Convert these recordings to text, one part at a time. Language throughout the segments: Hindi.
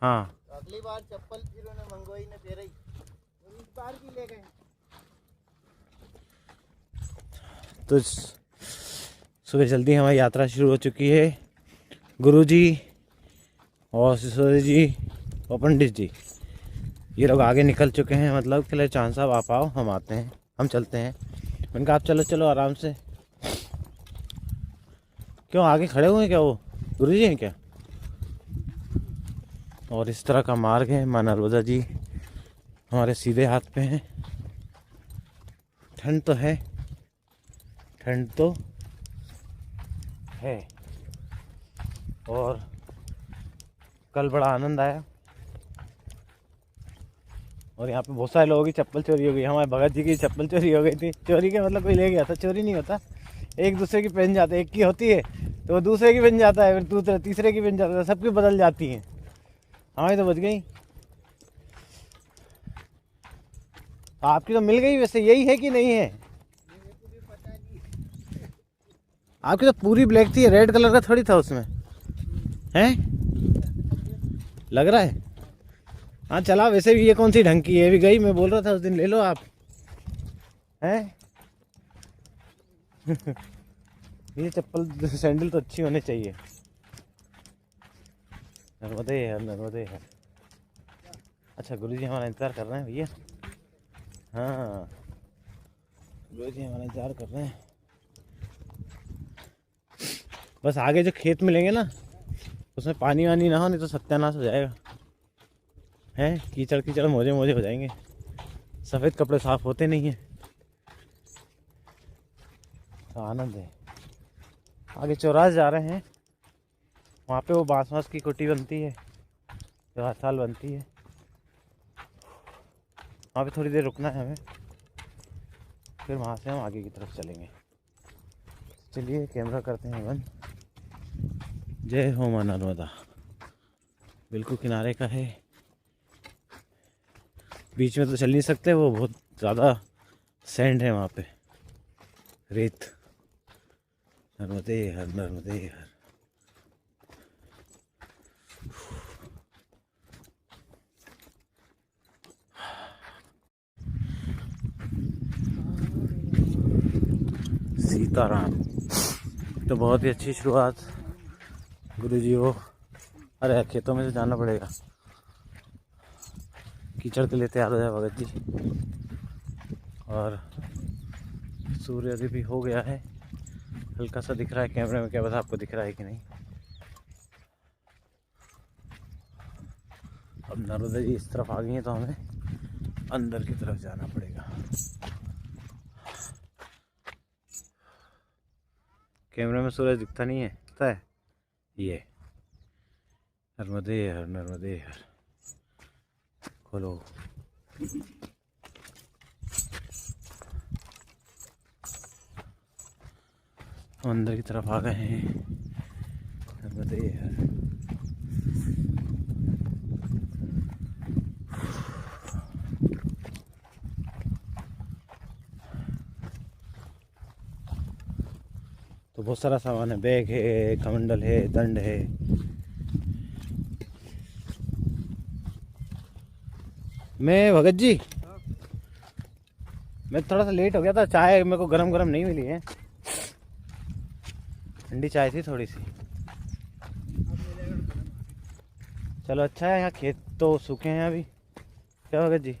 हाँ तो अगली बार चप्पल फिर उन्हें मंगवाई ने दे रही, और इस बार भी ले गए। तो सुबह जल्दी हमारी यात्रा शुरू हो चुकी है। गुरुजी और सिसोदिया जी और पंडित जी ये लोग आगे निकल चुके हैं। मतलब कि चांद साहब आप आओ, हम आते हैं, हम चलते हैं। मैंने कहा आप चलो चलो आराम से। क्यों आगे खड़े हुए हैं क्या वो गुरुजी हैं क्या? और इस तरह का मार्ग है। माँ नर्मदा जी हमारे सीधे हाथ पे हैं। ठंड तो है, ठंड तो है। और कल बड़ा आनंद आया। और यहाँ पे बहुत सारे लोगों की चप्पल चोरी हो गई। हमारे भगत जी की चप्पल चोरी हो गई थी। चोरी के मतलब कोई ले गया था, चोरी नहीं होता, एक दूसरे की पहन जाते। एक की होती है तो वो दूसरे की पहन जाता है, फिर दूसरे तीसरे की पहन जाता है, सबकी बदल जाती हैं। हमारी तो बच गई, आपकी तो मिल गई। वैसे यही है कि नहीं है? आपकी तो पूरी ब्लैक थी, रेड कलर का थोड़ी था उसमें, हैं? लग रहा है। हाँ चला। वैसे भी ये कौन सी ढंग की है, भी गई। मैं बोल रहा था उस दिन ले लो आप, हैं? ये चप्पल सैंडल तो अच्छी होनी चाहिए। नर्मदे है, नर्मदे है। अच्छा गुरुजी हमारा इंतजार कर रहे हैं भैया। हाँ गुरुजी हमारा इंतजार कर रहे हैं। बस आगे जो खेत मिलेंगे ना उसमें पानी वानी ना हो, नहीं तो सत्यानाश हो जाएगा। हैं कीचड़ कीचड़ मोजे मोजे हो जाएंगे। सफ़ेद कपड़े साफ होते नहीं हैं। तो आनंद है। आगे चौराहे जा रहे हैं, वहाँ पे वो बांस वांस की कुटी बनती है जो हर साल बनती है। वहाँ पे थोड़ी देर रुकना है हमें, फिर वहाँ से हम आगे की तरफ चलेंगे। चलिए कैमरा करते हैं बंद। जय हो मां नर्मदा। बिल्कुल किनारे का है, बीच में तो चल नहीं सकते, वो बहुत ज़्यादा सैंड है वहाँ पे, रेत। नर्मदे हर, नर्मदे हर। सीताराम। तो बहुत ही अच्छी शुरुआत गुरुजी को। अरे खेतों में से जाना पड़ेगा, कीचड़ के लिए तैयार हो जाए भगत जी। और सूर्योदय भी हो गया है, हल्का सा दिख रहा है कैमरे में, क्या पता आपको दिख रहा है कि नहीं। अब नर्मदा जी इस तरफ आ गई हैं तो हमें अंदर की तरफ जाना पड़ेगा। कैमरे में सूरज दिखता नहीं है, दिखता है ये। नर्मदे हर, नर्मदे हर। खोलो। अंदर की तरफ आ गए हैं। नर्मदे हर। तो बहुत सारा सामान है, बैग है, कमंडल है, दंड है। मैं भगत जी, मैं थोड़ा सा लेट हो गया था। चाय मेरे को गरम गरम नहीं मिली है, ठंडी चाय थी थोड़ी सी। चलो अच्छा है, यहाँ खेत तो सूखे हैं अभी। क्या भगत जी?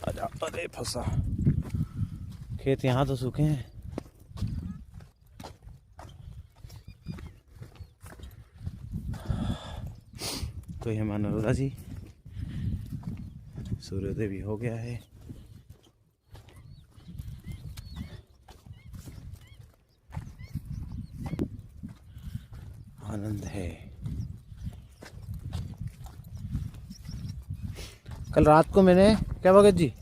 आजा। अरे फंसा। खेत यहाँ तो सूखे हैं। तो ये मां नर्मदा जी, सूर्योदय भी हो गया है। आनंद है। कल रात को मैंने, क्या भगत जी?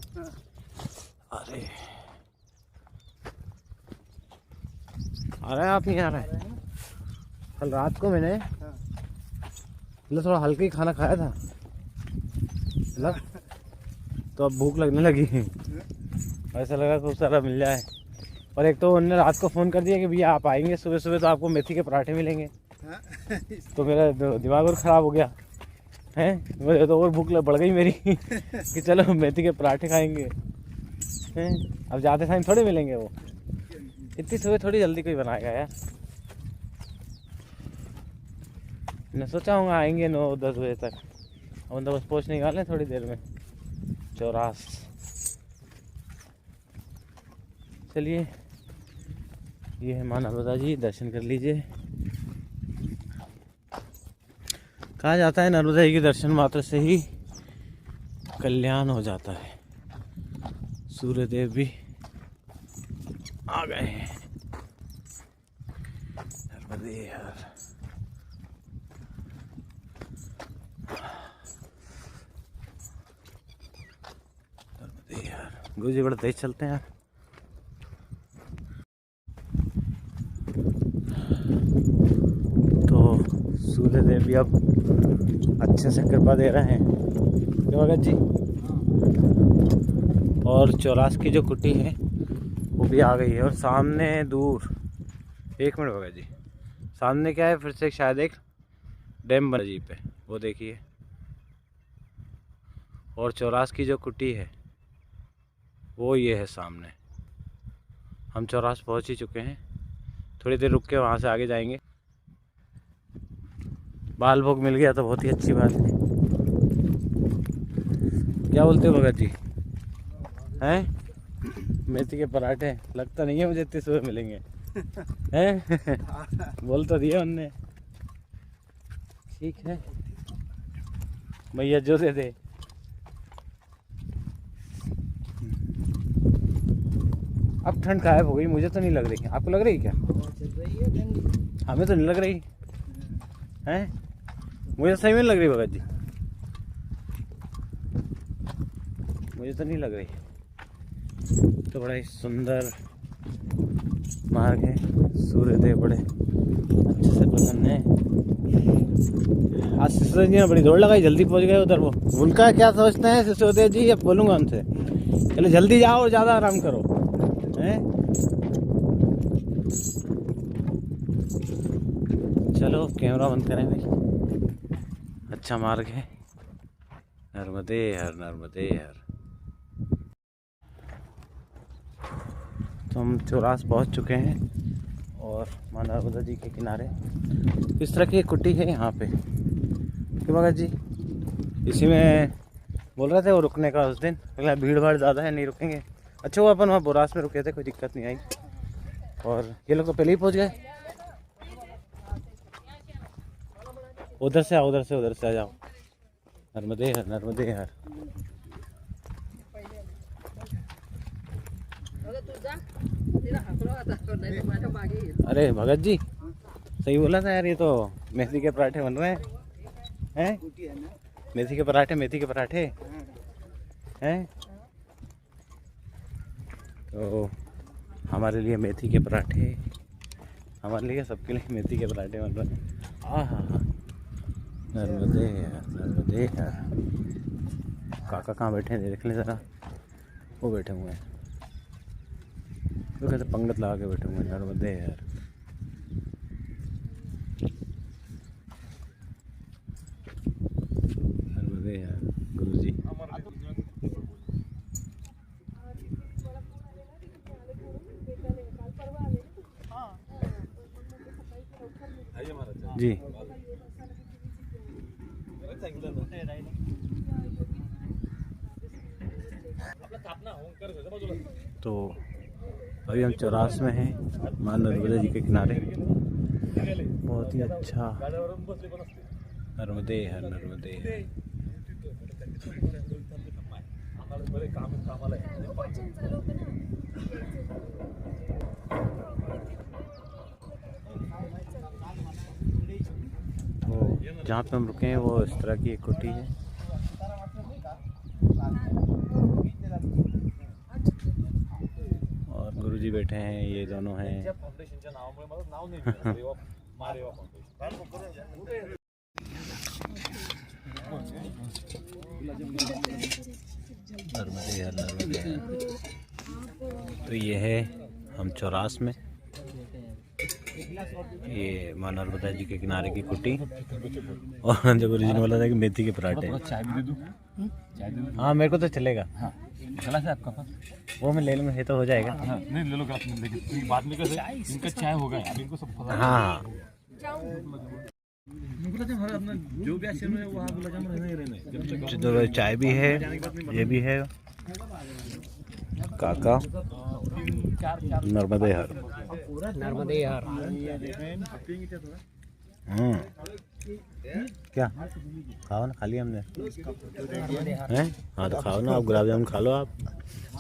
अरे आ रहा है, आप नहीं आ रहा है? कल रात को मैंने मतलब थोड़ा हल्का ही खाना खाया था, मतलब तो अब भूख लगने लगी। ऐसा लगा खूब सारा मिल जाए। और एक तो उन्होंने रात को फ़ोन कर दिया कि भैया आप आएंगे सुबह सुबह तो आपको मेथी के पराठे मिलेंगे। हाँ। तो मेरा दिमाग और ख़राब हो गया है। मुझे तो और भूख बढ़ गई मेरी कि चलो मेथी के पराठे खाएंगे हैं। अब जाते टाइम थोड़े मिलेंगे वो, इतनी सुबह थोड़ी जल्दी कोई बनाएगा यार। मैं सोचा हूँ आएंगे 9-10 बजे तक, अब तो बस पहुँचने निकाले थोड़ी देर में चौरास। चलिए ये है माँ नर्मदा जी, दर्शन कर लीजिए। कहा जाता है नर्मदा जी के दर्शन मात्र से ही कल्याण हो जाता है। सूर्यदेव भी आ गए हैं। नर्मदे हर। नर्मदे हर। गुरु जी बड़ा तेज चलते हैं। तो सूर्यदेव भी अब अच्छे से कृपा दे रहे हैं भगत जी। और चौरास की जो कुटी है वो भी आ गई है। और सामने दूर 1 मिनट भगत जी, सामने क्या है, फिर से शायद एक डैम बना जी पे, वो देखिए। और चौरास की जो कुटी है वो ये है सामने। हम चौरास पहुंच ही चुके हैं, थोड़ी देर रुक के वहाँ से आगे जाएंगे। बाल भोग मिल गया तो बहुत ही अच्छी बात है। क्या बोलते हो भगत जी हैं? मेथी के पराठे लगता नहीं है मुझे इतनी सुबह मिलेंगे हैं। बोल तो दिया उनने। ठीक है भैया, जो दे दे। अब ठंड गायब हो गई, मुझे तो नहीं लग रही। आपको लग रही क्या? हमें तो नहीं लग रही हैं, मुझे सही में लग रही भगत जी, मुझे तो नहीं लग रही। तो बड़ा ही सुंदर मार्ग है। सूर्यदेव बड़े अच्छे से प्रसन्न है। आज सिसोदिया जी ने बड़ी दौड़ लगाई, जल्दी पहुंच गए उधर। वो उनका क्या सोचते हैं सिसोदिया जी, अब बोलूँगा उनसे, चलो जल्दी जाओ और ज़्यादा आराम करो हैं। चलो कैमरा बंद करें भाई। अच्छा मार्ग है। नर्मदे हर, नर्मदे हर। तो हम चौरास पहुंच चुके हैं और माँ नर्मदा जी के किनारे इस तरह की एक कुटी है यहाँ पे। क्यों भगत जी? इसी में बोल रहे थे वो रुकने का उस दिन, भीड़ भाड़ ज़्यादा है नहीं रुकेंगे। अच्छा वो अपन वहाँ बोरास में रुके थे, कोई दिक्कत नहीं आई। और ये लोग तो पहले ही पहुँच गए। उधर से आओ, उधर से आ जाओ। नर्मदे हर, नर्मदे हर। अरे भगत जी सही बोला था यार, ये तो मेथी के पराठे बन रहे हैं। मेथी के पराठे, मेथी के पराठे हैं। तो हमारे लिए मेथी के पराठे, हमारे लिए सबके लिए मेथी के पराठे बन रहे हैं। हाँ, नर्मदे हर, नर्मदे हर। काका कहाँ बैठे हैं देख लें ज़रा। वो बैठे हुए हैं, वो कहते पंगत लगा के बैठे हुए हैं। नर्मदे हर। नर्मदे हर गुरु जी। जी तो अभी हम चौरास में हैं, माँ नर्मदा जी के किनारे। बहुत ही अच्छा। नर्मदे हर, नर्मदे हर। तो जहाँ पे हम रुके हैं वो इस तरह की एक कुटी है। और गुरुजी बैठे हैं, ये दोनों हैं। नर्मदे हर, नर्मदे हर। तो ये है हम चौरास में। ये माँ नर्मदा जी के किनारे की कुटी, और जो गुरु जी ने बोला था कि मेथी के पराठे। चाय भी दे दूँ? हाँ मेरे को तो चलेगा। हाँ चला है आपका पास? वो मैं ले लूँगा, ये तो हो जाएगा। हाँ नहीं ले लो, लेकिन बाद में कैसे इनका चाय होगा यार, इनको सब पता हाँ जो भी आश्रम है वहाँ गुलाब जामुन रहने ही रहने। तो चाय भी है, ये भी है। काका नर्मदे हर, नर्मदे यार। क्या खाओ ना, खा लिया हमने हैं? हाँ तो खाओ ना, आप गुलाब जामुन खा लो। आप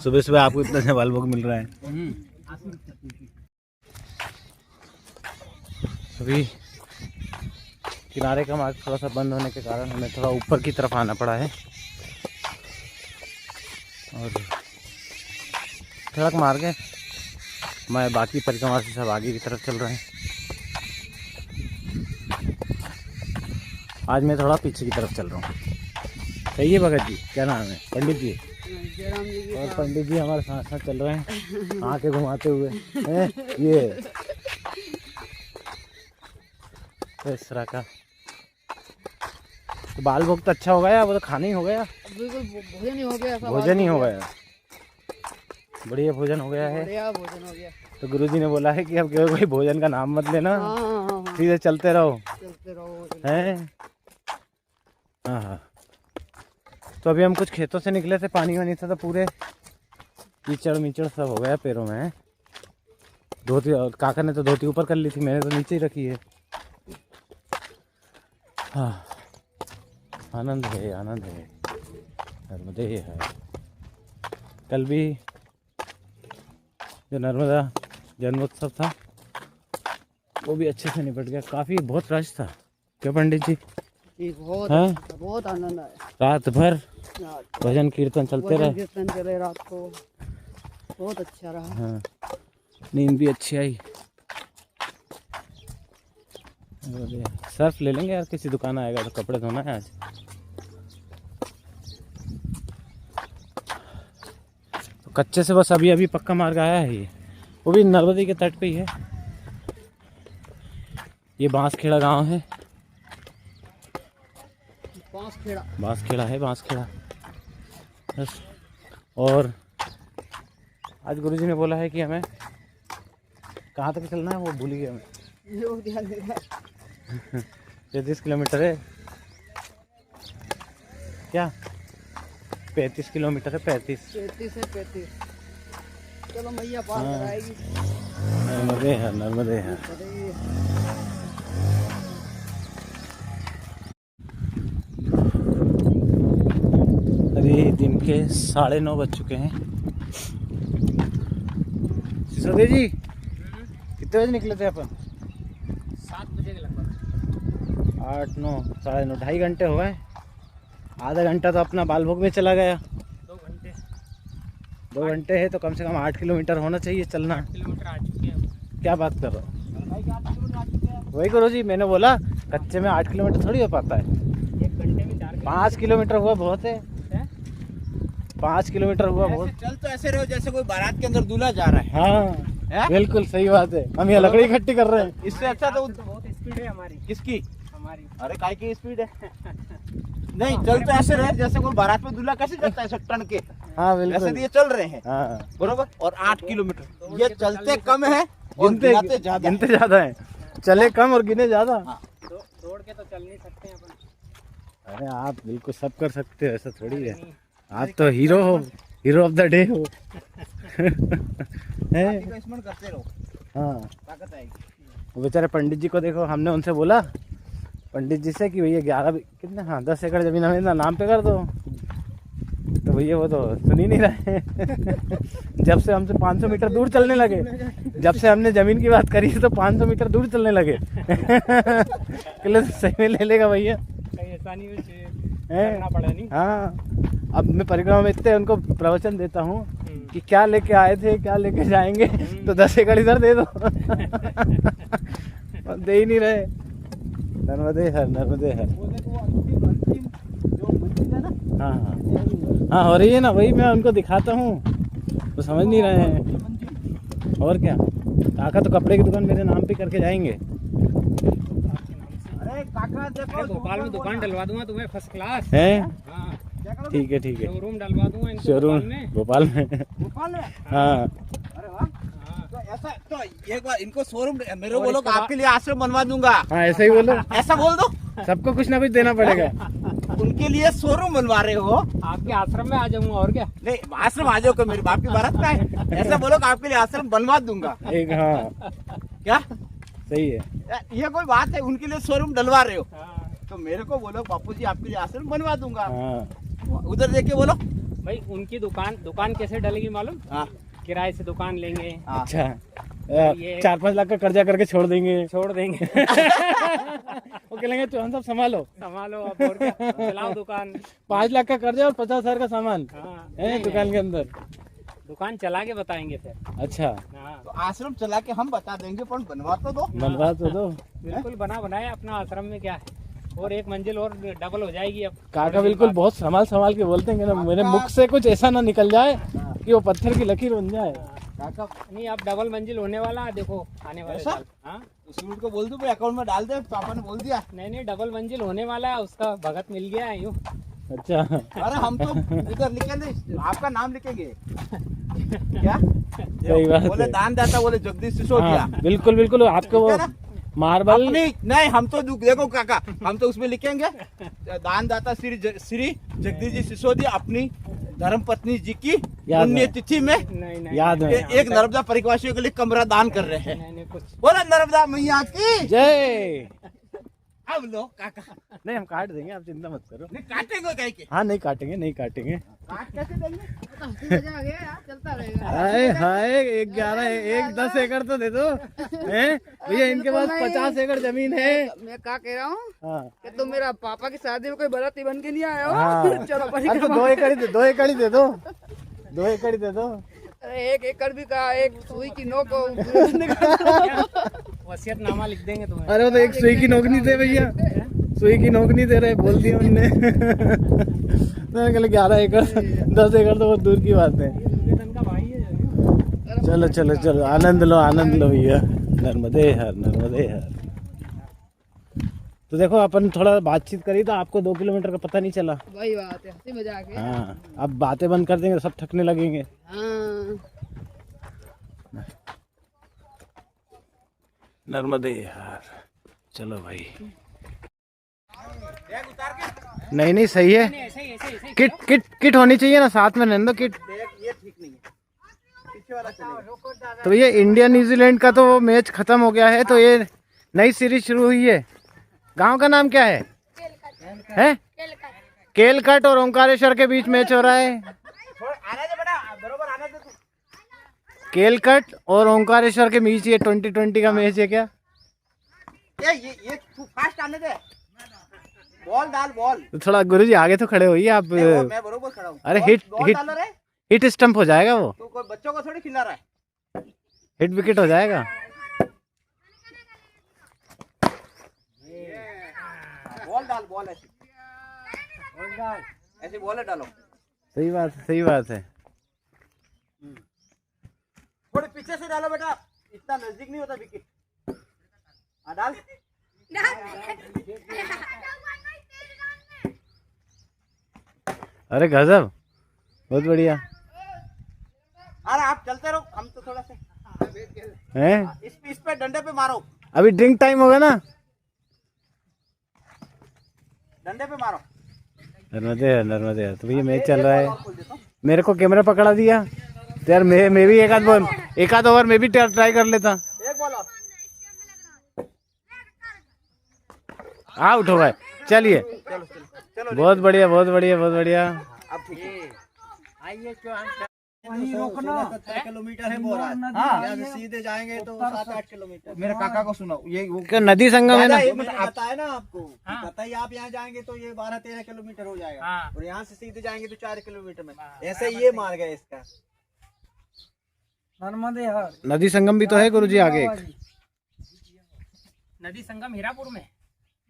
सुबह सुबह आपको इतना से बाल भोग मिल रहा है। अभी किनारे का मार्ग थोड़ा सा बंद होने के कारण हमें थोड़ा ऊपर की तरफ आना पड़ा है, और सड़क मार्ग है। मैं बाकी परिक्रमा से सब आगे की तरफ चल रहे हैं। आज मैं थोड़ा पीछे की तरफ चल रहा हूँ। सही है भगत जी, क्या नाम है? पंडित जी। और पंडित जी हमारे साथ साथ चल रहे हैं, आंखें घुमाते हुए हैं। ये तो इस तरह का तो बाल भोग तो अच्छा हो गया, वो तो खाना ही हो गया। बिल्कुल भोजन ही हो गया। भोजन ही हो गया, बढ़िया भोजन हो गया है। बढ़िया भोजन हो गया। तो गुरुजी ने बोला है कि अब केवल कोई भोजन का नाम मत लेना, हाँ। सीधे चलते रहो, चलते रहो हैं? हाँ हाँ। तो अभी हम कुछ खेतों से निकले थे, पानी वानी था तो पूरे कीचड़ मीचड़ सब हो गया पैरों में। धोती, काका ने तो धोती ऊपर कर ली थी, मैंने तो नीचे ही रखी है। हाँ आनंद है, आनंद है, नर्मदे है। कल भी जो नर्मदा जन्मोत्सव था वो भी अच्छे से निपट गया, काफ़ी बहुत रश था। क्या पंडित जी? बहुत आनंद आया। रात भर भजन कीर्तन चलते रहे। कीर्तन चले रात को, बहुत अच्छा रहा। हाँ नींद भी अच्छी आई। सर्फ ले लेंगे यार, किसी दुकान आएगा तो कपड़े धोना है आज। तो कच्चे से बस अभी अभी पक्का मार्ग आया है ये, वो भी नर्मदे के तट पे ही है। ये बांसखेड़ा गांव है। बांसखेड़ा है, बांसखेड़ा बस। और आज गुरुजी ने बोला है कि हमें कहाँ तक चलना है वो भूल गया मैं। 33 किलोमीटर है क्या? 35 किलोमीटर है। 35 है। चलो मैया पार कराएगी। नर्मदे है, नर्मदे है। अरे दिन के 9:30 बज चुके हैं। सिसोदिया जी कितने बजे निकले थे अपन? 7 बजे के लगभग। 8, 9, 9:30, 2.5 घंटे हो गए। आधा घंटा तो अपना बाल भोग में चला गया। 2 घंटे है तो कम से कम 8 किलोमीटर होना चाहिए चलना। 8 किलोमीटर आ चुके हैं। क्या बात कर रहे हो? वही करो जी, मैंने बोला कच्चे में 8 किलोमीटर थोड़ी हो पाता है। 1 घंटे में 4 5 किलोमीटर हुआ बहुत है। 5 किलोमीटर हुआ बहुत। चल तो ऐसे रहो जैसे कोई बारात के अंदर दूल्हा जा रहा है। हाँ बिल्कुल सही बात है। हम ये लकड़ी इकट्ठी कर रहे हैं। इससे अच्छा तो बहुत स्पीड है हमारी। किसकी? हमारी। अरे काय की स्पीड है? नहीं चल तो ऐसे रहे जैसे कोई बारात में दूल्हा कैसे चलता है टन के। हाँ बिल्कुल, ऐसे ये चल रहे हैं। हाँ बरोबर। और 8 किलोमीटर ये चलते कम है और गिनते ज्यादा है। चले कम और गिने ज्यादा। दौड़ के तो चल नहीं सकते हैं अपन। अरे आप बिल्कुल सब कर सकते हो, ऐसा थोड़ी है। आप तो हीरो हो, हीरो ऑफ द डे हो। स्मरण करते रहो। हाँ ताकत आएगी। वो बेचारे पंडित जी को देखो, हमने उनसे बोला पंडित जी से कि भैया 11 कितने, हाँ 10 एकड़ जमीन हमें नाम पे कर दो, तो भैया वो तो सुन ही नहीं रहे। जब से हमसे 500 मीटर दूर चलने लगे, जब से हमने जमीन की बात करी तो 500 मीटर दूर चलने लगे। किलो सही में ले लेगा भैया, ऐसा नहीं करना पड़ा नहीं। हाँ अब मैं परिक्रमा में इतने उनको प्रवचन देता हूँ कि क्या लेके आए थे क्या लेके जाएंगे, तो 10 एकड़ इधर दे दो। दे ही नहीं रहे। नर्मदे है, नर्मदे है। हाँ हाँ हाँ हो रही है ना, वही मैं उनको दिखाता हूँ, तो समझ नहीं रहे हैं। और क्या काका तो कपड़े की दुकान मेरे नाम पे करके जाएंगे। अरे काका देखो भोपाल में दुकान डलवा दूंगा तुम्हें फर्स्ट क्लास। हैं? हाँ, ठीक है ठीक है। शोरूम डलवा दूंगा इनको शोरूम भोपाल में। भोपाल में। भोपाल में। हाँ अरे वाह, तो ऐसा तो एक बार इनको शोरूम मेरे को बोलो कि आपके लिए आश्रम बनवा दूंगा, हाँ ऐसा ही बोलो, ऐसा बोल दो। सबको कुछ ना कुछ देना पड़ेगा। उनके लिए शोरूम बनवा रहे हो? आपके आश्रम में आ जाऊंगा और क्या। नहीं आश्रम आ जाओ, कि मेरे बाप की बारात का है, ऐसा बोलो कि आपके लिए आश्रम बनवा दूंगा। एक हाँ क्या सही है। ये कोई बात है? उनके लिए शोरूम डलवा रहे हो हाँ। तो मेरे को बोलो बापू जी आपके लिए आश्रम बनवा दूंगा। हाँ उधर देख के बोलो। भाई उनकी दुकान कैसे डलेगी मालूम? हाँ किराए से दुकान लेंगे, हाँ। अच्छा 4-5 लाख का कर्जा करके छोड़ देंगे। छोड़ देंगे। वो कहेंगे तो हम सब संभालो। संभालो आप और क्या, चलाओ दुकान। 5 लाख का कर्जा और 50,000 का सामान हाँ, है दुकान के अंदर। दुकान चला के बताएंगे फिर। अच्छा हाँ, तो आश्रम चला के हम बता देंगे, पर बनवा तो दो। बनवा तो दो। बिल्कुल बनाया अपना आश्रम में क्या है, और एक मंजिल और डबल हो जाएगी अब। काका बिल्कुल बहुत संभाल के बोलते हैं ना, मेरे मुख से कुछ ऐसा ना निकल जाए कि वो पत्थर की लकीर बन जाए। काका नहीं अब डबल मंजिल होने वाला है, देखो आने वाले ऐसा? साल। हाँ सूट को बोल दो भाई अकाउंट में डाल दे, पापा ने बोल दिया। नहीं डबल मंजिल होने वाला है, उसका भगत मिल गया है यूँ। अच्छा अरे हम तो इधर लिखेंगे, आपका नाम लिखेंगे क्या? सही बात बोले है। दानदाता बोले जगदीश सिसोदिया। हाँ, बिल्कुल आपको वो ठीक है ना? मार्बल नहीं हम तो देखो काका, हम तो उसमें लिखेंगे दानदाता श्री जगदीश जी सिसोदिया अपनी धर्म पत्नी जी की याद पुण्य है। तिथि में नहीं याद है। एक नर्मदा परिवासियों के लिए कमरा दान कर रहे हैं। नहीं कुछ बोला नर्मदा मैया की जय। अब लो काका। नहीं हम काट देंगे, आप चिंता मत करो। नहीं काटेंगे कहीं के? हाँ नहीं काटेंगे। काट कैसे देंगे? हाय हाय 11-10 एकड़ तो दे दो हैं भैया, इनके पास 50 एकड़ जमीन है। मैं क्या कह रहा हूँ हाँ कि तुम मेरा पापा की शादी में कोई बाराती बन के नहीं आए हो। हाँ। चलो अरे तो 2 एकड़ ही दे दो। 2 एकड़ ही दे दो। अरे 1 एकड़ भी का एक सुई की नोक को वसीयतनामा लिख देंगे तुम्हें। अरे वो तो एक सुई की नोक नहीं दे भैया, सुई की नोक नहीं दे रहे, बोल दिया उनने। मैंने कहा 11 एकड़ 10 एकड़ तो बहुत दूर की बात है। निकेतन का भाई है। चलो आनंद लो भैया। नर्मदे हर। तो देखो अपन थोड़ा बातचीत करी तो आपको 2 किलोमीटर का पता नहीं चला। वही बात है, हंसी मजाक है। हाँ अब बातें बंद कर देंगे तो सब थकने लगेंगे। हाँ नर्मदे यार, चलो भाई। बैग उतार के नहीं सही है। ऐसे ही। किट होनी चाहिए ना साथ में, रहने दो किट। बैग ये ठीक नहीं है, पीछे वाला चलेगा। तो ये इंडिया न्यूजीलैंड का तो वो मैच खत्म हो गया है, तो ये नई सीरीज शुरू हुई है। गांव का नाम क्या है? केलकट और ओंकारेश्वर के बीच मैच हो रहा है। आने दे बेटा, बरोबर आने दे तू। केलकट और ओंकारेश्वर के बीच ये 2020 का मैच है क्या? ये तू फास्ट आने दे, बॉल डाल बॉल। तो थोड़ा गुरुजी आगे तो खड़े होइए आप। मैं बरोबर खड़ा हूँ। अरे बॉल डालो रे, हिट स्टंप हो जाएगा वो, तू कोई बच्चों को थोड़ी खिला रहा है। हिट विकेट हो जाएगा। बॉल डाल, बॉल ऐसी ऐसी बॉल डालो। सही बात है। थोड़े पीछे से डालो बेटा, इतना नजदीक नहीं होता विकेट। हाँ डाल। अरे गजब, बहुत बढ़िया अरे आप चलते रहो, हम तो थोड़ा सा हैं। इस पे डंडे पे मारो, अभी ड्रिंक टाइम होगा ना। डंडे पे मारो। नर्मदे तो भैया मैच चल रहा है। मेरे को कैमरा पकड़ा दिया तो यार मैं भी एक आध ओवर में भी ट्राई कर लेता। एक बॉल और। आउट हो गए। चलिए चलो बहुत बढ़िया। अब ठीक है। वहीं रोकना। 70 किलोमीटर है बोरा। हाँ सीधे जाएंगे तो 7-8 किलोमीटर। मेरे काका को सुनो, ये वो नदी संगम है ना। बताया ना आपको, बताइए आप यहाँ जाएंगे तो ये 12-13 किलोमीटर हो जाएगा। हाँ। और यहाँ से सीधे जाएंगे तो 4 किलोमीटर में। ऐसे ये मार गए इसका। नर्मदे हर। नदी संगम भी तो है गुरुजी आगे। नदी संगम हीरापुर में।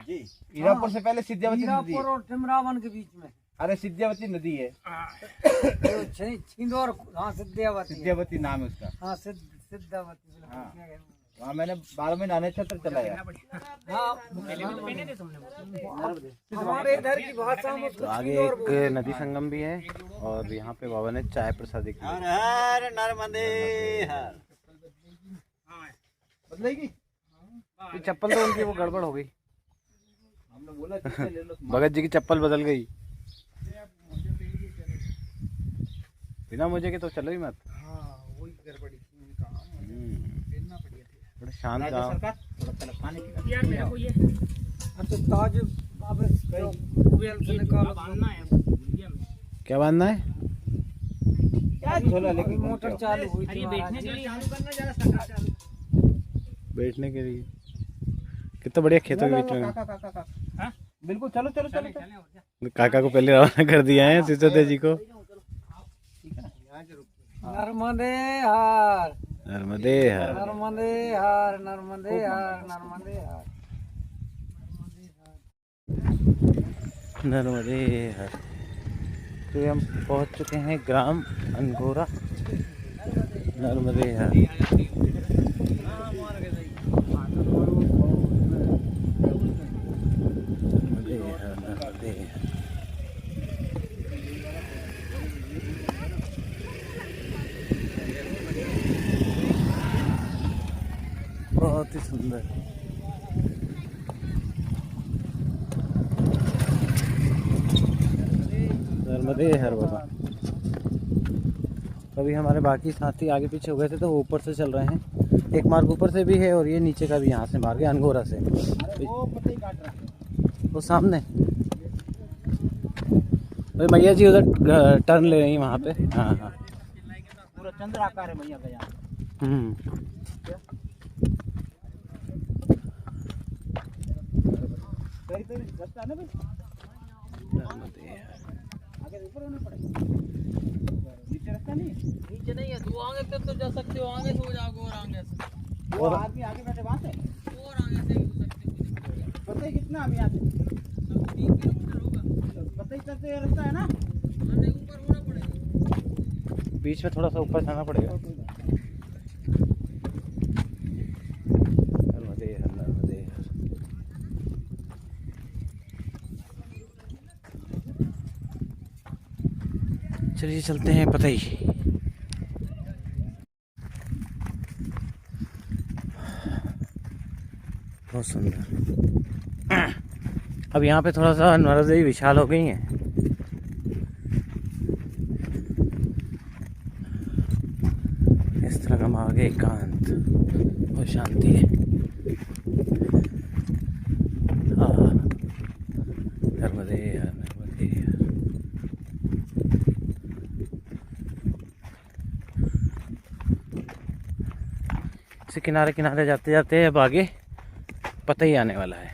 जी हीरापुर से पहले सिद्धियावती नदी है। और टिमरावन के बीच में अरे सिद्धियावती नदी है, छिंदौर। हाँ सिद्धियावती सिद्धियावती नाम है उसका। हाँ सिद्धावती हाँ। वहाँ मैंने 12 में नहाने छत्र चलाया। हमारे इधर की भाषा में तो आगे एक नदी संगम भी है और यहाँ पे बाबा ने चाय प्रसादी की। हर हर नर्मदे हर। बदलेगी? ये चप्पल तो उनकी वो गड़बड़ हो गई। हमने बोला जिससे ले लो। भगत जी की चप्पल बदल गई। बिना मुझे के तो चलो ही मत। वही गड़बड़ी थी उनका पहनना पड़ेगा। बड़े शांत राज्य गाँव। सरकार थोड़ा पहले पानी की यार मेरे को ये अच्छा ताज अब वेल से निकालो बांधना है भुजिया में। क्या बांधना है? क्या झोला लेकिन मोटर चालू हुई अरे थी ये बैठने के लिए चालू करना जरा सरकार चालू। बैठने के लिए कितना बढ़िया खेतों के बीच में। हाँ? बिल्कुल चलो चलो चलो चलो। चले और क्या। काका को पहले रवाना कर दिया है सिसोदिया जी को। नर्मदे हार नर्मदे हर। नर्मदे हार नर्मदे हार नर्मदे हार। नर्मदे हर। तो हम पहुंच चुके हैं ग्राम अनगोरा। नर्मदे हर। नर्मदे हर, नर्मदे हर। बहुत ही सुंदर। नर्मदे हर बाबा। अभी हमारे बाकी साथी आगे पीछे हो गए थे तो वो ऊपर से चल रहे हैं। एक मार्ग ऊपर से भी है और ये नीचे का भी यहाँ से मार्ग है अनगोरा से। वो पता ही काट रहा है। वो सामने भाई मैया जी उधर टर्न ले रही हैं वहाँ पे। हाँ हाँ। पूरा चंद्र आकार है भैया का यहाँ। कहीं तो रास्ता है ना भाई। नर्मदे हर। आगे ऊपर होना पड़ेगा। नीचे रास्ता नहीं है। नीचे नहीं है तू आगे तो जा सकते हो आगे से हो जाओगे और आगे से वो आदमी आगे बैठे वहाँ से। और आगे से हो सकते हो। पता ही कितना अभी यहाँ से। 3 किलोमीटर होगा। पता ही चलते ये रास्ता है ना। आने ऊपर होना पड़ेगा। बीच में थोड़ा सा ऊपर जाना पड़ेगा। नर्मदे हर, नर्मदे हर। चलिए चलते हैं पता ही। बहुत सुंदर। अब यहाँ पे थोड़ा सा नर्मदे विशाल हो गई हैं। इस तरह का मार्ग है एकांत और शांति है। हाँ नर्मदे हर, नर्मदे हर। इसे किनारे किनारे जाते जाते अब आगे पता ही आने वाला है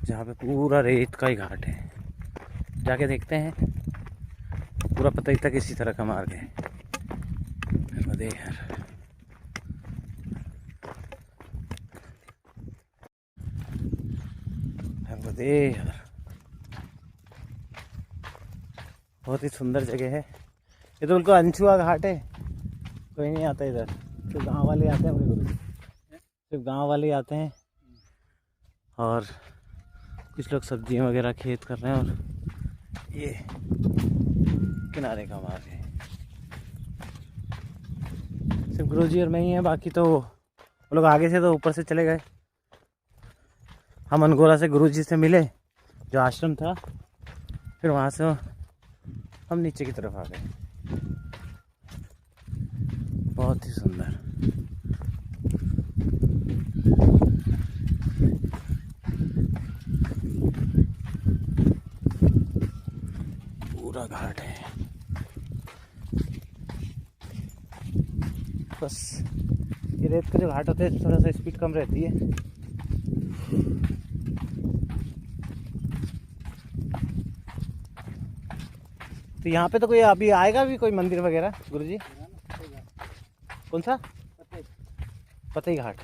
जहाँ पे पूरा रेत का ही घाट है। जाके देखते हैं। पूरा पता ही तक इसी तरह का मार्ग है। नर्मदे हर। नर्मदे हर। बहुत ही सुंदर जगह है। ये तो बिल्कुल अनछुआ घाट है। कोई नहीं आता इधर। सिर्फ गांव वाले आते हैं। गुरु जी सिर्फ गांव वाले आते हैं और कुछ लोग सब्जियां वगैरह खेत कर रहे हैं और ये किनारे का मार्ग है। सिर्फ गुरुजी और मैं ही हैं। बाकी तो वो लोग आगे से तो ऊपर से चले गए। हम अनगोरा से गुरुजी से मिले जो आश्रम था। फिर वहाँ से हम नीचे की तरफ आ गए। बहुत ही सुंदर। पूरा घाट है। बस ये रेत के जो घाट होते हैं थोड़ा सा स्पीड कम रहती है। तो यहाँ पे तो कोई अभी आएगा भी कोई मंदिर वगैरह गुरुजी? कौन सा? पतई घाट।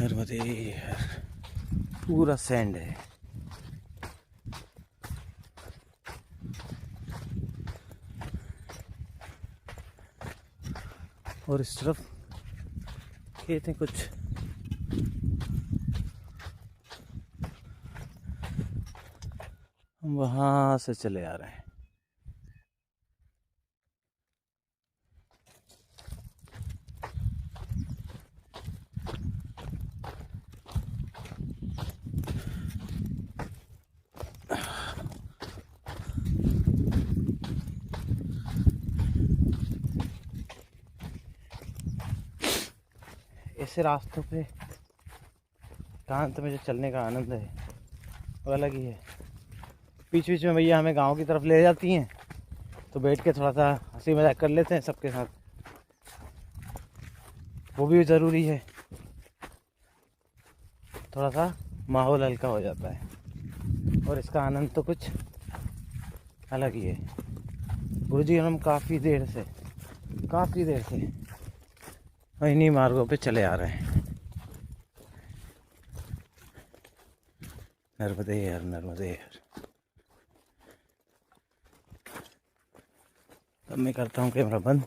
नर्मदे पूरा सैंड है। और इस तरफ खेत हैं कुछ। हम वहां से चले आ रहे हैं। ऐसे रास्तों पे एकांत में जो चलने का आनंद है वो अलग ही है। बीच बीच में भैया हमें गांव की तरफ ले जाती हैं तो बैठ के थोड़ा सा हंसी मजाक कर लेते हैं सबके साथ, वो भी ज़रूरी है। थोड़ा सा माहौल हल्का हो जाता है और इसका आनंद तो कुछ अलग ही है। गुरुजी हम काफ़ी देर से इन्हीं मार्गों पे चले आ रहे हैं। नर्मदे हर नर्मदे हर। अब मैं करता हूँ कैमरा बंद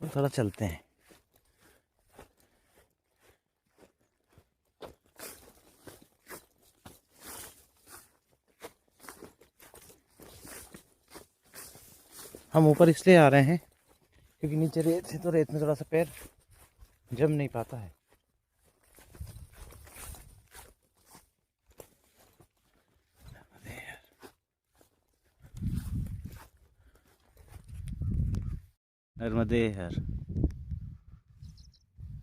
और थोड़ा चलते हैं। हम ऊपर इसलिए आ रहे हैं क्योंकि नीचे रेत है तो रेत में थोड़ा सा पैर जम नहीं पाता है। नर्मदे हर।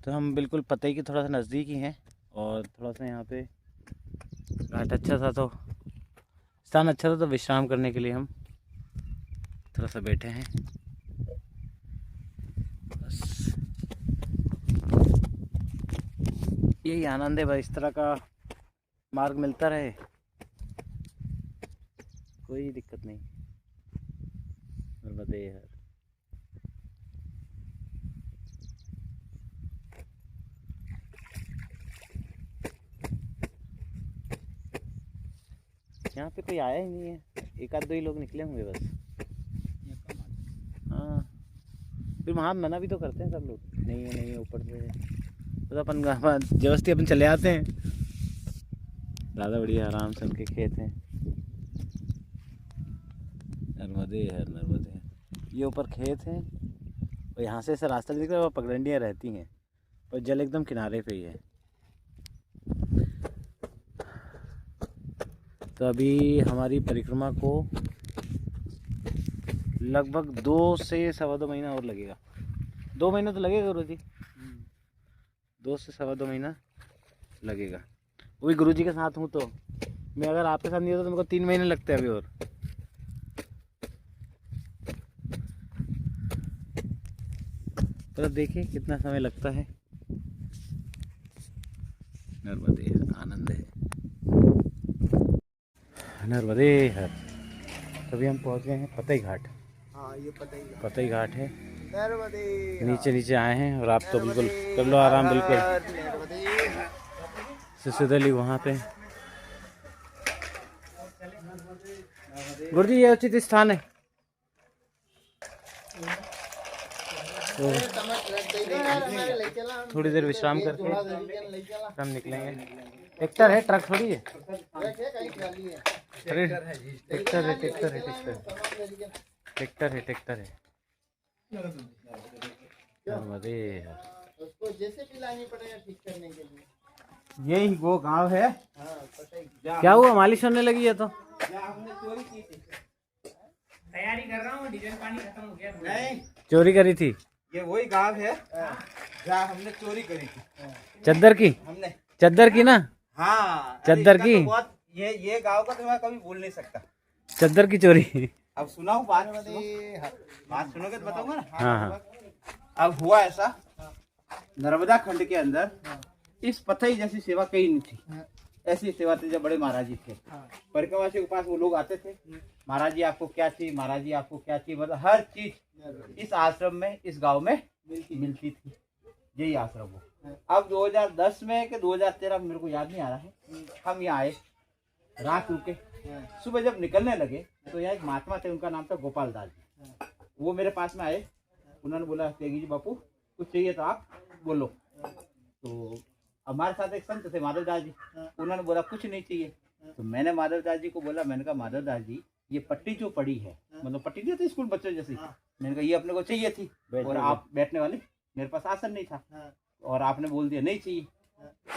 तो हम बिल्कुल पतई के थोड़ा सा नज़दीक ही हैं और थोड़ा सा यहाँ पे घाट अच्छा था तो स्थान अच्छा था तो विश्राम करने के लिए हम थोड़ा सा बैठे हैं। बस यही आनंद है भाई, इस तरह का मार्ग मिलता रहे कोई दिक्कत नहीं। नर्मदे हर। यहाँ पे कोई आया ही नहीं है, एक आध दो ही लोग निकले होंगे बस। हाँ फिर वहाँ मना भी तो करते हैं सब लोग, नहीं है ऊपर से तो अपन जबरदस्ती अपन चले आते हैं। ज़्यादा बढ़िया आराम से उनके खेत हैं। नर्मदे हर नर्मदे हर। ये ऊपर खेत हैं और यहाँ से ऐसा रास्ता दिख रहा है, वो पगडंडियाँ रहती हैं और जल एकदम किनारे पे ही है। तो अभी हमारी परिक्रमा को लगभग 2 से सवा 2 महीना और लगेगा। 2 महीना तो लगेगा गुरुजी, 2 से सवा 2 महीना लगेगा। वो भी गुरुजी के साथ हूँ तो मैं अगर आपके साथ नहीं होता तो मेरे को 3 महीने लगते हैं अभी और। तो देखिए कितना समय लगता है। नर्मदे आनंद है। नर्मदे हर। तभी हम पहुंच गए हैं पतई घाट। हाँ ये पतई घाट है। नर्मदे नीचे आए हैं और आप तो बिल्कुल कर लो आराम बिल्कुल। सिसुदली वहाँ पे। गुरुजी ये उचित स्थान है तो थोड़ी देर विश्राम करके हम निकलेंगे। ट्रैक्टर है, ट्रक थोड़ी है। अरे ट्रैक्टर है। नर्मदे हर। उसको जैसे भी लानी पड़ेगा ठीक करने के लिए। यही वो गांव है। क्या हुआ, मालिश होने लगी है तो? हमने चोरी की थी। तैयारी कर रहा हूँ, डीजल पानी खत्म हो गया। नहीं चोरी करी थी? ये वही गांव है जहाँ हमने चोरी करी थी। चद्दर की? हमने चद्दर की ना? हाँ चद्दर की? तो बहुत ये गांव का तो मैं कभी भूल नहीं सकता। चद्दर की चोरी। अब सुनाओ बात सुनोगे तो बताऊंगा ना। हाँ। अब हुआ ऐसा, नर्मदा खंड के अंदर इस पतई जैसी सेवा कहीं नहीं थी। ऐसी सेवा थी जब बड़े महाराज जी थे, परिक्रमा के पास वो लोग आते थे, महाराज जी आपको क्या चाहिए, महाराज जी आपको क्या चाहिए, मतलब हर चीज इस आश्रम में, इस गांव में मिलती थी। यही आश्रम हो। अब 2010 में कि 2013 में मेरे को याद नहीं आ रहा है, हम यहाँ आए, रात रुके, सुबह जब निकलने लगे तो यहाँ एक महात्मा थे, उनका नाम था गोपाल दास जी। वो मेरे पास में आए, उन्होंने बोला त्यागी जी बापू कुछ चाहिए तो आप बोलो। तो हमारे साथ एक संत थे माधव दास जी, उन्होंने बोला कुछ नहीं चाहिए। तो मैंने माधव दास जी को बोला, मैंने कहा माधव दास जी ये पट्टी जो पड़ी है, मतलब पट्टी नहीं होती स्कूल बच्चों जैसी, मैंने कहा ये अपने को चाहिए थी और आप बैठने वाले, मेरे पास आसन नहीं था और आपने बोल दिया नहीं चाहिए।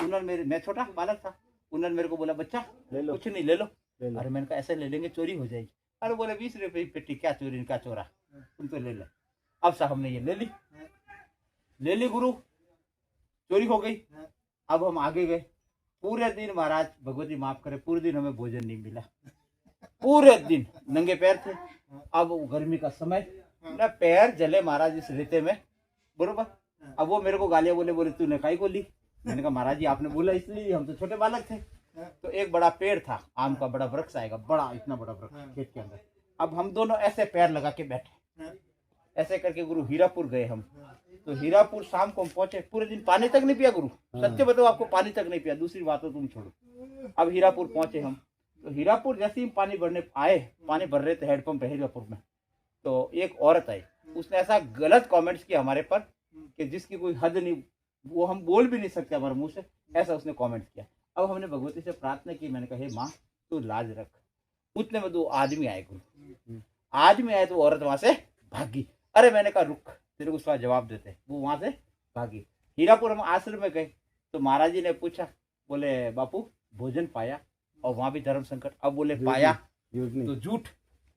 उन्होंने मैं छोटा बालक था, उन्होंने मेरे को बोला बच्चा ले लो, कुछ नहीं ले लो। अरे मैंने कहा ऐसे ले लेंगे चोरी हो जाएगी। अरे बोले 20 रुपए की पेटी, क्या चोरी क्या चोरा, तुम तो ले लो। अब साहब हमने ये ले ली गुरु, चोरी हो गई। अब हम आगे गए, पूरे दिन महाराज भगवती माफ करे, पूरे दिन हमें भोजन नहीं मिला, पूरे दिन नंगे पैर थे। अब गर्मी का समय, ना पैर जले महाराज इस रेते में, बरोबर। अब वो मेरे को गालियां बोले तूने काई को ली। मैंने कहा महाराज जी आपने बोला इसलिए, हम तो छोटे बालक थे। तो एक बड़ा पेड़ था, आम का बड़ा वृक्ष आएगा, बड़ा इतना बड़ा वृक्ष खेत के अंदर। अब हम दोनों ऐसे पैर लगा के बैठे, ऐसे करके गुरु हीरापुर गए हम। तो हीरापुर शाम को हम पहुंचे, पूरे दिन पानी तक नहीं पिया गुरु, सच्चे बताओ आपको, पानी तक नहीं पिया, दूसरी बात तो तुम छोड़ो। अब हीरापुर पहुंचे हम, तो हीरापुर जैसे ही पानी भरने आए, पानी भर रहे थे हैंडपंप है हीरापुर में, तो एक औरत आई, उसने ऐसा गलत कमेंट्स किया हमारे पर कि जिसकी कोई हद नहीं, वो हम बोल भी नहीं सकते हमारे मुंह से, ऐसा उसने कमेंट किया। अब हमने भगवती से प्रार्थना की, मैंने कहा हे माँ तू लाज रख। उतने में 2 आदमी आए गुरु, आदमी आए तो औरत वहां से भागी। अरे मैंने कहा रुक, तेरे को उसका जवाब देते। वो वहां से भागी। हीरापुर हम आश्रम में गए तो महाराज जी ने पूछा, बोले बापू भोजन पाया? और वहां भी धर्म संकट। अब बोले पाया तो झूठ,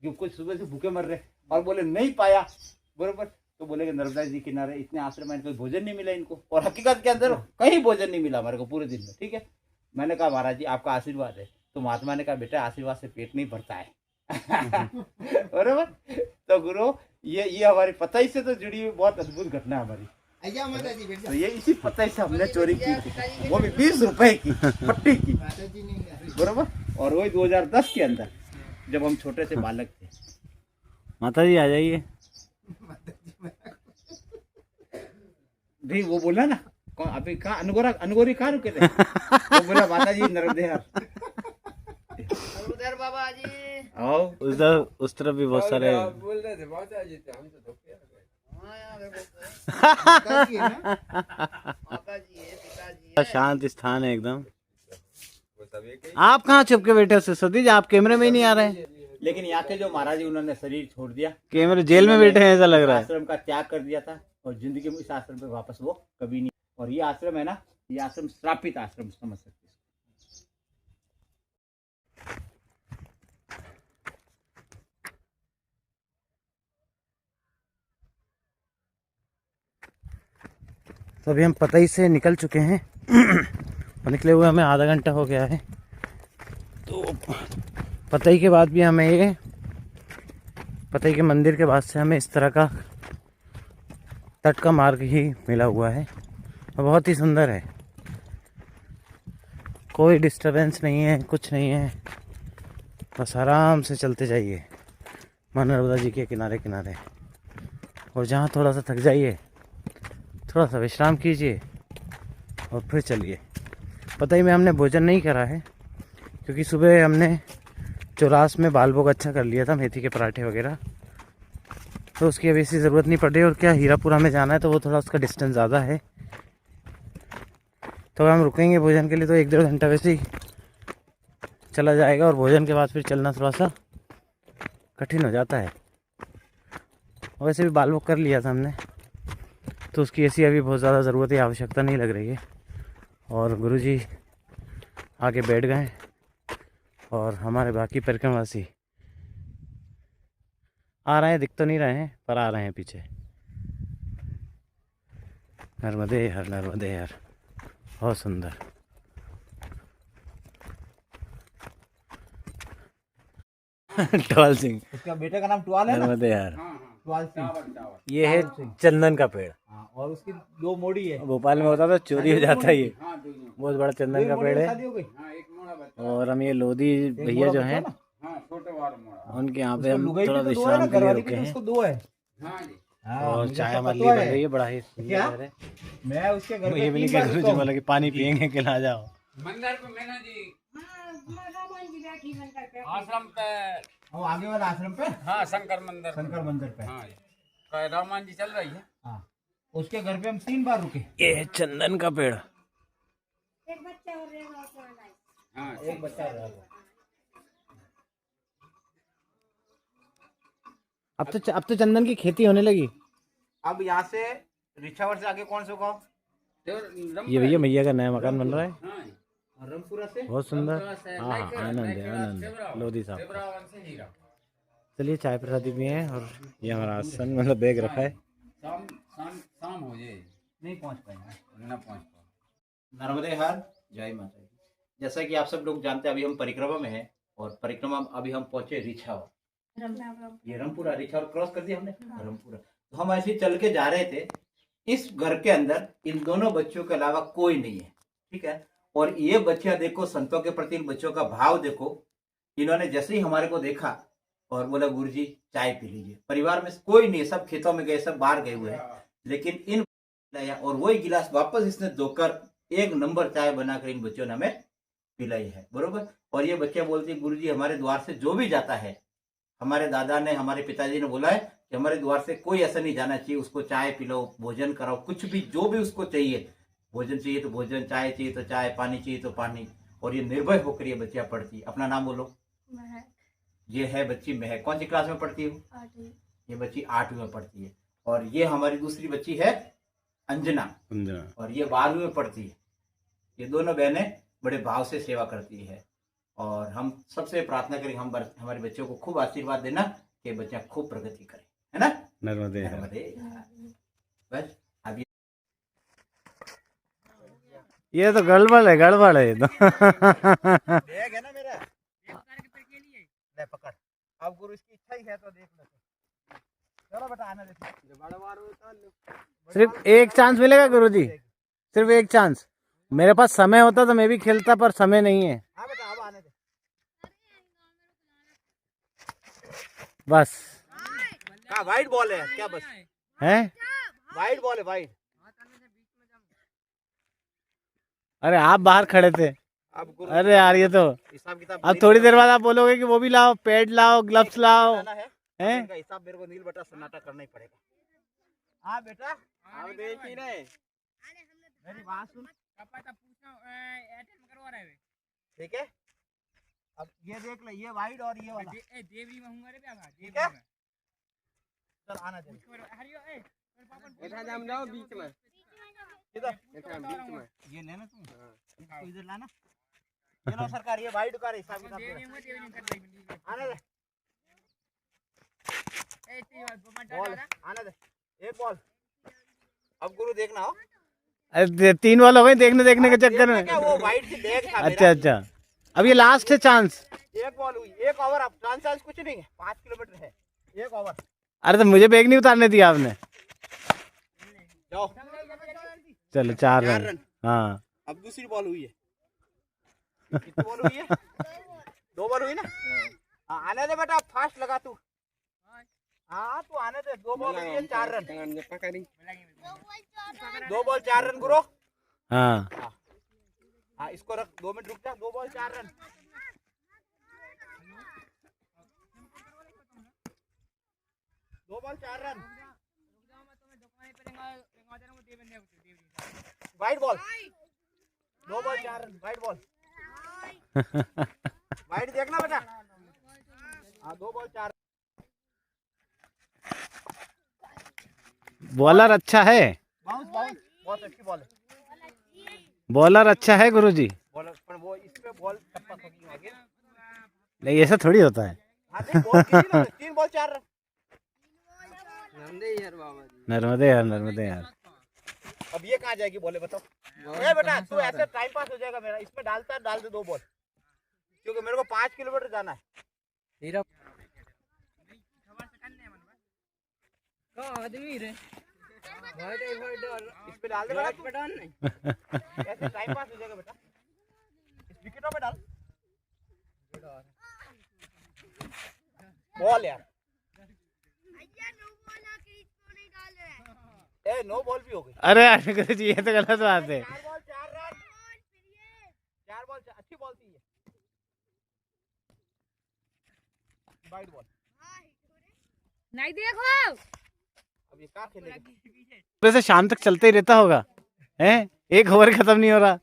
क्यों कुछ सुबह से भूखे मर रहे, और बोले नहीं पाया, बरोबर। तो बोले कि नर्मदा जी किनारे इतने आश्रम में कोई भोजन नहीं मिला इनको, और हकीकत के अंदर कहीं भोजन नहीं मिला हमारे को पूरे दिन में, ठीक है। मैंने कहा महाराज जी आपका आशीर्वाद है। तो महात्मा ने कहा बेटा आशीर्वाद से पेट नहीं भरता है बरोबर। तो गुरु ये हमारी पताई से तो जुड़ी हुई बहुत अद्भुत घटना है हमारी। तो ये इसी पताई से हमने चोरी की थी, वो भी 20 रुपए की पट्टी की, बरोबर। और वही 2010 के अंदर जब हम छोटे से बालक थे। माता जी आ जाइए। भी वो बोला ना कौन, अभी कहाँ अनगोरी कहाँ रुके थे वो बोला माता जी नर्मदेहर बाबा जी आओ। उधर उस तरफ भी बहुत सारे बोल रहे थे माता जी थे, हम तो शांत स्थान है एकदम। आप कहाँ छुप के बैठे हो सतीश जी? आप कैमरे में ही नहीं आ रहे हैं। लेकिन यहाँ के जो महाराज जी उन्होंने शरीर छोड़ दिया, कैमरे जेल में बैठे हैं ऐसा लग रहा है। आश्रम का त्याग कर दिया था और जिंदगी में इस आश्रम पे वापस वो कभी नहीं। और ये आश्रम है ना, ये आश्रम श्रापित आश्रम समझ सकते हैं। तो अभी हम पतई से निकल चुके हैं और निकले हुए हमें आधा घंटा हो गया है। तो पतई के बाद भी हमें ये पतई के मंदिर के बाद से हमें इस तरह का तट का मार्ग ही मिला हुआ है और बहुत ही सुंदर है। कोई डिस्टरबेंस नहीं है, कुछ नहीं है, बस आराम से चलते जाइए माँ नर्मदा जी के किनारे किनारे। और जहाँ थोड़ा सा थक जाइए, थोड़ा सा विश्राम कीजिए और फिर चलिए। पतई में हमने भोजन नहीं करा है क्योंकि सुबह हमने चौरास में बाल भोग अच्छा कर लिया था, मेथी के पराठे वगैरह, तो उसकी अभी ऐसी ज़रूरत नहीं पड़ रही। और क्या हीरापुरा में जाना है तो वो थोड़ा उसका डिस्टेंस ज़्यादा है, तो हम रुकेंगे भोजन के लिए। तो 1-1.5 घंटा वैसे ही चला जाएगा और भोजन के बाद फिर चलना थोड़ा सा कठिन हो जाता है। वैसे भी बाल भोग कर लिया था हमने, तो उसकी ऐसी अभी बहुत ज़्यादा ज़रूरत या आवश्यकता नहीं लग रही है। और गुरुजी आगे बैठ गए और हमारे बाकी परिक्रमावासी आ रहे हैं, दिख तो नहीं रहे हैं पर आ रहे हैं पीछे। नर्मदे हर नर्मदे हर, बहुत सुंदर। टवाल सिंह, उसका बेटे का नाम टुआल है ना, नर्मदे हर। टुआल सिंह। ये है चंदन का पेड़, और उसकी 2 मोड़ी है। भोपाल में होता था चोरी हो जाता है। ये बहुत बड़ा चंदन का पेड़ है। शादी हो गई। और हम ये लोधी भैया जो हैं उनके यहाँ पे हम थोड़ा विश्राम के लिए रुके हैं। उसको 2 है। और मुझे चाय सब हमारे पता लिए बन है। रही है, बड़ा ही क्या? सुंदर है। मैं उसके घर मुझे पे भी नहीं 3 कहा बार गुरु रुका जी हूँ। बोला कि पानी पियेंगे कि ना जाओ। मंदिर पे मैंने जी आश्रम पे वो आगे वाला आश्रम पे, हाँ शंकर मंदिर शंकर मंदिर पे। हाँ रामान जी चल रही है। हाँ, उसके घर पे हम 3 बार रुके। ये है चंदन का पेड़। हाँ एक बच्चा रहा वो। अब तो चंदन की खेती होने लगी। अब यहाँ से रिछावर से आगे कौन सा गाँव? ये भैया मैया का नया मकान बन रहा है, हाँ रमपुरा से। बहुत सुंदर। हाँ हाँ, आनंद है, आनंद है लोधी साहब। देवरावन से हीरा चलिए चाय प्रसादी भी है, और ये हमारा आसन मतलब बैग रखा है। शाम शाम शाम हो जाए नहीं पहुँच पाएंगे। न पहुंच पाओ। नर्मदे हर, जय माता दी। जैसा कि आप सब लोग जानते हैं, अभी हम परिक्रमा में हैं, और परिक्रमा अभी हम पहुंचे रिछावर। ये रमपुरा, रिछावर क्रॉस कर दिया हमने, रमपुरा। तो हम ऐसे ही चल के जा रहे थे। इस घर के अंदर इन दोनों बच्चों के अलावा कोई नहीं है, ठीक है। और ये बच्चा देखो, संतों के प्रति इन बच्चों का भाव देखो। इन्होंने जैसे ही हमारे को देखा और बोला गुरुजी चाय पी लीजिए। परिवार में कोई नहीं है, सब खेतों में गए, सब बाहर गए हुए हैं, लेकिन इन लाया और वही गिलास वापस इसने धोकर 1 नंबर चाय बनाकर इन बच्चों ने हमें पिलाई है, बरोबर। और ये बच्चे बोलते हैं गुरुजी हमारे द्वार से जो भी जाता है, हमारे दादा ने, हमारे पिताजी ने बोला है कि हमारे द्वार से कोई ऐसा नहीं जाना चाहिए, उसको चाय पिलाओ, भोजन कराओ, कुछ भी जो भी उसको चाहिए, भोजन चाहिए तो भोजन, चाय चाहिए तो चाय, पानी चाहिए तो पानी। और ये निर्भय होकर ये बच्चियां पढ़ती। अपना नाम बोलो। ये है बच्ची महक। कौन सी क्लास में पढ़ती है? ये बच्ची 8वीं में पढ़ती है। और ये हमारी दूसरी बच्ची है अंजना, और ये 12वीं में पढ़ती है। ये दोनों बहनें बड़े भाव से सेवा करती है, और हम सबसे प्रार्थना करें हम हमारे बच्चों को खूब आशीर्वाद देना कि बच्चा खूब प्रगति करे, है ना। नर्मदे है। नर्मदे। बस अभी ये तो गड़बड़ है, गड़बड़ है ये तो। बैग है ना मेरा, ले पकड़। अब गुरु इसकी इच्छा ही है तो देख ले। चलो बेटा आने दे। सिर्फ एक चांस मिलेगा गुरुजी, सिर्फ एक चांस। मेरे पास समय होता तो मैं भी खेलता, पर समय नहीं है। हाँ बेटा अब आने दे। बस हाँ वाइड बॉल है क्या? बस है, वाइड बॉल है, वाइड। अरे आप बाहर खड़े थे। अब गुरु अरे यार ये तो, हिसाब किताब अब थोड़ी देर बाद आप बोलोगे कि वो भी लाओ, पैड लाओ, ग्लव्स लाओ, है, हैं? इनका हिसाब मेरे को नील बटा सन्नाटा करना ही पड़ेगा। हाँ बेटा अब देख ही रहे, मेरी बात सुन, ठीक है। अब ये देख ले, ये वाइड और ये वाला, ठीक है। चल आना दे। बीच में इधर ये लेना तुम, इसको इधर लाना। ये लो सरकार, ये वाइड का हिसाब किताब दे। आने दे बॉल, आने दे एक बॉल। अब गुरु देखना हो। अरे 3 बॉल हो गई देखने के चक्कर में। क्या वो वाइड की बैग था अच्छा अच्छा, अब ये लास्ट है चांस। एक बॉल हुई, 1 ओवर। अब चांस कुछ नहीं है, 5 किलोमीटर है, 1 ओवर। अरे तो मुझे बैग नहीं उतारने दिया आपने। जाओ चलो 4 4 रन। रन। हाँ अब दूसरी बॉल हुई है। कितनी बॉल हुई है? 2 बॉल हुई ना। हाँ आने दे बेटा, फास्ट लगा तू। हाँ तू आने दे। 2 बॉल हुई है, 4 रन। 2 बॉल 4 रन गुरु। हाँ हाँ इसको रख, 2 मिनट रुक जा। 2 ball 4 run. 2 ball 4 run. Wide ball, 2 ball 4 run, wide ball. Wide देखना बेटा। हाँ 2 बॉल 4। बॉलर अच्छा है, बाउंस बाउंस, बहुत अच्छी बॉल है। बॉलर अच्छा है गुरुजी। बॉलर पर वो इस पे बॉल टप्पा ठोकी आगे। नहीं ऐसा थोड़ी होता है। हाँ नहीं बॉल किसी ना, 3 बॉल 4 रन। नर्मदे यार, नर्मदे यार। अब ये कहाँ जाएगी बोले बताओ। ए बेटा तू ऐसे टाइम पास हो जाएगा मेरा। इसमें डाल दे 2 बॉल, क्योंकि मेरे को 5 किलोमीटर जाना है। आदमी रे इस पे डाल दे बेटा तू। ऐसे टाइम पास हो जाएगा बेटा। इस विकेटों पे डाल बॉल यार। ए नो बॉल भी हो गई। अरे यार गुरु जी, ये तो गलत बात है। 4 बॉल 4 रन, 4 बॉल अच्छी बॉल थी ये। वाइड बॉल नहीं देखो अब ये क्या खेलेगा। सुबह से शाम तक चलते ही रहता होगा, हैं? एक ओवर खत्म नहीं हो रहा।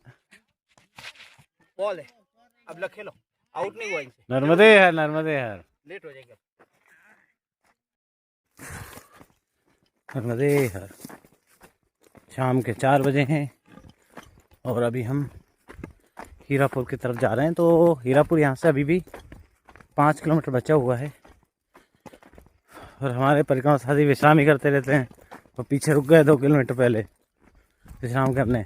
बॉल है, अब लग खेलो, आउट नहीं हुआ इनसे। नर्मदे यार, नर्मदे यार, लेट हो जाएगा। नर्मदे यार। शाम के 4 बजे हैं और अभी हम हीरापुर की तरफ जा रहे हैं। तो हीरापुर यहाँ से अभी भी 5 किलोमीटर बचा हुआ है और हमारे परिक्रमा साथी विश्राम ही करते रहते हैं। तो पीछे रुक गए 2 किलोमीटर पहले विश्राम करने।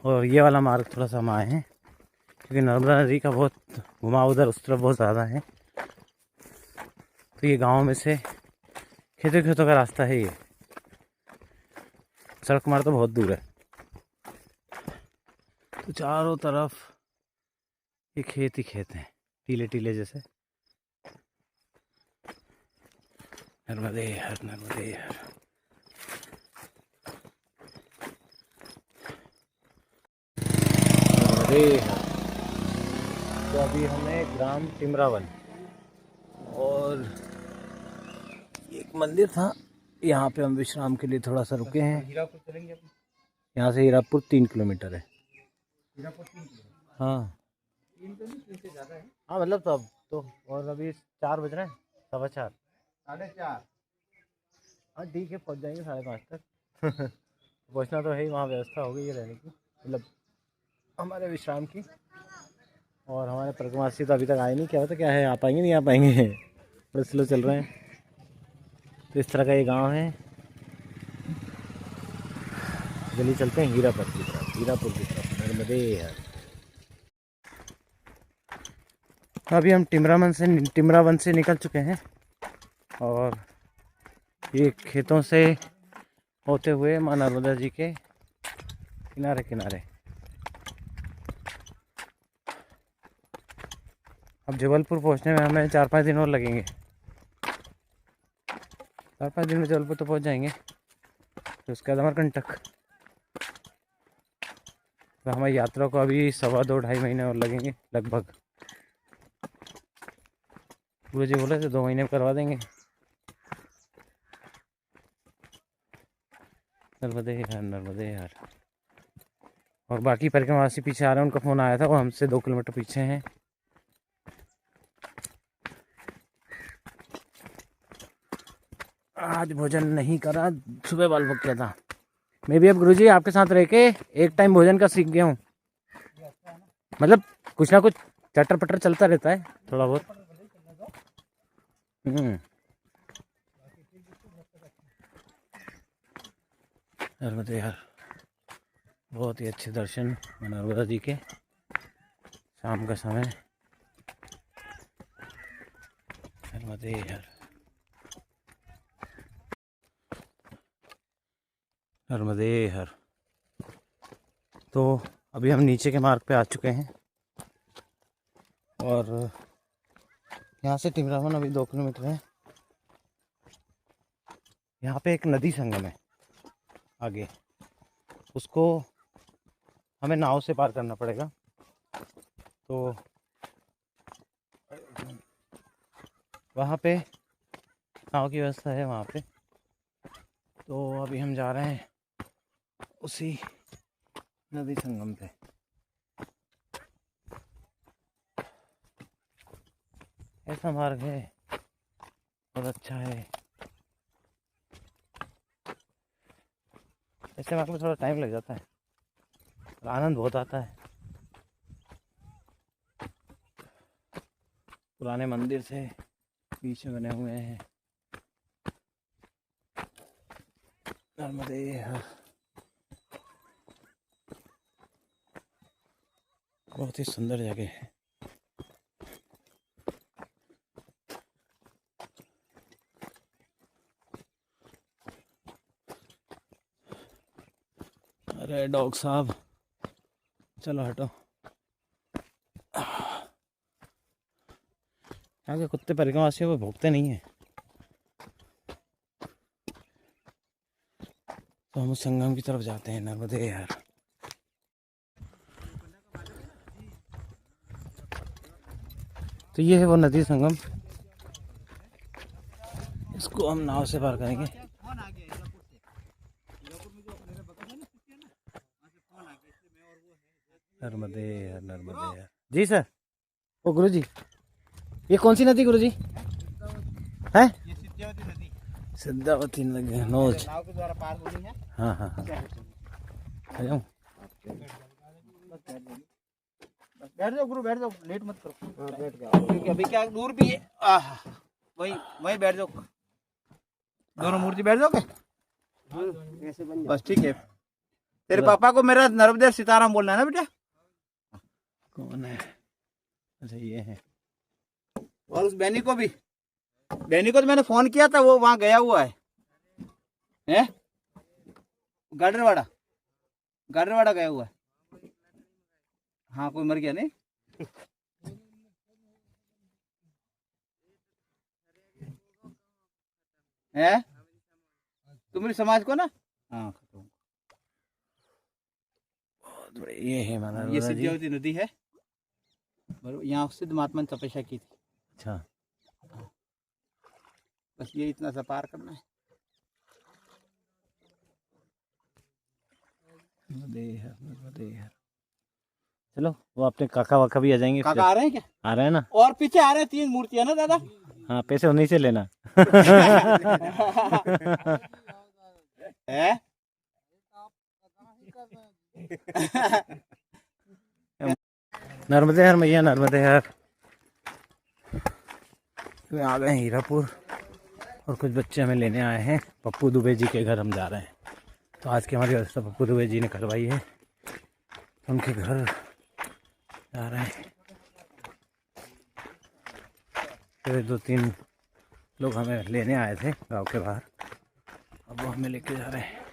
और ये वाला मार्ग थोड़ा सा हम आए हैं क्योंकि नर्मदा नदी का बहुत घुमाव उधर उस तरफ बहुत ज़्यादा है। तो ये गांव में से खेतों का रास्ता है। ये सड़क मार्ग तो बहुत दूर है। तो चारों तरफ ये खेत ही खेत हैं, टीले टीले जैसे। नर्मदे हर, नर्मदे हर। नर्मदे हर। तो अभी हमें ग्राम टिमरावन और एक मंदिर था, यहाँ पे हम विश्राम के लिए थोड़ा सा रुके हैं। हीरापुर चलेंगे अपन। यहाँ से हीरापुर 3 किलोमीटर है। हीरापुर 3 किलोमीटर। हाँ 3 तो नहीं, 3 से ज़्यादा है। हाँ, मतलब तो अब तो, और अभी 4 बज रहे हैं, 4:15। 4:30। हाँ ठीक है, पहुँच जाएंगे 5:30 तक। पहुँचना तो है ही, वहाँ व्यवस्था हो गई है रहने की, मतलब हमारे विश्राम की। और हमारे परिक्रमार्थी तो अभी तक आए नहीं। क्या होता क्या है, आ पाएंगे नहीं आ पाएंगे, थोड़ा स्लो चल रहे हैं। तो इस तरह का ये गांव है। चलिए चलते हैं हीरापुर की तरफ, हीरापुर की तरफ, नर्मदे हर। अभी हम टिमरावन से निकल चुके हैं और ये खेतों से होते हुए माँ नर्मदा जी के किनारे किनारे। अब जबलपुर पहुंचने में हमें 4-5 दिन और लगेंगे। 4-5 दिन में जबलपुर तो पहुंच जाएंगे। तो उसके बाद अमरकंटक। तो हमारी यात्रा को अभी 2.25 महीने और लगेंगे लगभग। गुरु जी बोले थे 2 महीने में करवा देंगे। नर्मदे हर, नर्मदे हर। और बाकी परिक्रमावासी पीछे आ रहे हैं, उनका फ़ोन आया था, वो हमसे 2 किलोमीटर पीछे हैं। आज भोजन नहीं करा, सुबह बाल भुक किया था। मैं भी अब गुरुजी आपके साथ रह के एक टाइम भोजन का सीख गया हूँ। मतलब कुछ ना कुछ चटर पटर चलता रहता है थोड़ा बहुत। नर्मदे यार, बहुत ही अच्छे दर्शन नर्मदा जी के शाम का समय। नर्मदे यार, नर्मदे हर। तो अभी हम नीचे के मार्ग पे आ चुके हैं और यहाँ से टिमरावन अभी 2 किलोमीटर है। यहाँ पे एक नदी संगम है आगे, उसको हमें नाव से पार करना पड़ेगा। तो वहाँ पे नाव की व्यवस्था है वहाँ पे। तो अभी हम जा रहे हैं उसी नदी संगम पे। ऐसा मार्ग है, बहुत अच्छा है। ऐसे मार्ग में थोड़ा टाइम लग जाता है, आनंद बहुत आता है। पुराने मंदिर से बीच में बने हुए हैं। नर्मदे हर। बहुत ही सुंदर जगह है। अरे डॉग साहब, चलो हटो। यहाँ के कुत्ते परिक्रमावासियों को भोगते नहीं है। तो हम उस संगम की तरफ जाते हैं, नर्मदे यार। तो ये है वो नदी संगम, इसको हम नाव से पार करेंगे। नर्मदे यार, नर्मदे यार। जी सर। ओ गुरु जी, ये कौन सी नदी गुरु जी है? ये सिद्धावती नदी सिद्धावती नदी, नोज। नाव के द्वारा पार होनी है। हाँ हाँ हाँ, आ जाऊँ। बैठ जाओ गुरु, बैठ जाओ, लेट मत करो। बैठ जाओ, क्योंकि अभी क्या दूर भी है। वहीं वहीं बैठ जाओ, दोनों मूर्ति बैठ जाओगे। बस ठीक है। तेरे पापा को मेरा नर्मदे सीताराम बोलना है ना बेटा। कौन है? अच्छा ये है। और उस बहनी को भी, बहनी को तो मैंने फोन किया था, वो वहां गया हुआ है गाडरवाड़ा, गाडरवाड़ा गया हुआ है। हाँ, कोई मर गया नहीं। है तुम्हारी समाज को ना। हाँ, ये है माना ये सिद्धावती नदी है, यहाँ सिद्ध महात्मा ने तपस्या की थी। अच्छा, बस ये इतना सा पार करना है। चलो, वो अपने काका वाका भी आ जाएंगे। काका आ रहे हैं क्या? आ रहे हैं ना। और पीछे आ रहे हैं 3 मूर्तियां ना दादा। हाँ, पैसे उन्हीं से लेना। है नर्मदे हर मैया, नर्मदे हर। आ गए हैं हीरापुर, और कुछ बच्चे हमें लेने आए हैं। पप्पू दुबे जी के घर हम जा रहे हैं। तो आज की हमारी व्यवस्था पप्पू दुबे जी ने करवाई है, उनके घर जा रहे हैं। फिर 2-3 लोग हमें लेने आए थे गांव के बाहर, अब वो हमें लेके जा रहे हैं।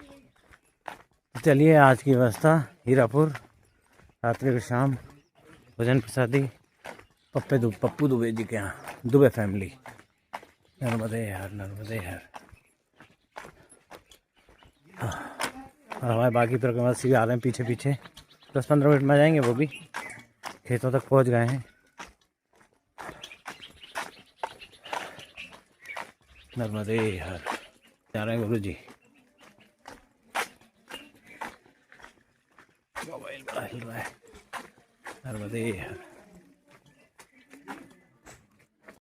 तो चलिए, आज की व्यवस्था हीरापुर, रात्रि को शाम भोजन प्रसादी पप्पू दुबे जी के यहाँ, दुबे फैमिली। नर्मदे यार, नर्मदे यार। और हमारे बाकी प्रगतिवासी आ रहे हैं पीछे पीछे। 10-15 मिनट में आ जाएंगे, वो भी खेतों तक पहुंच गए हैं। नर्मदे यार, जा रहे हैं गुरु जी। मोबाइल बड़ा हिल रहा है। नर्मदे यार।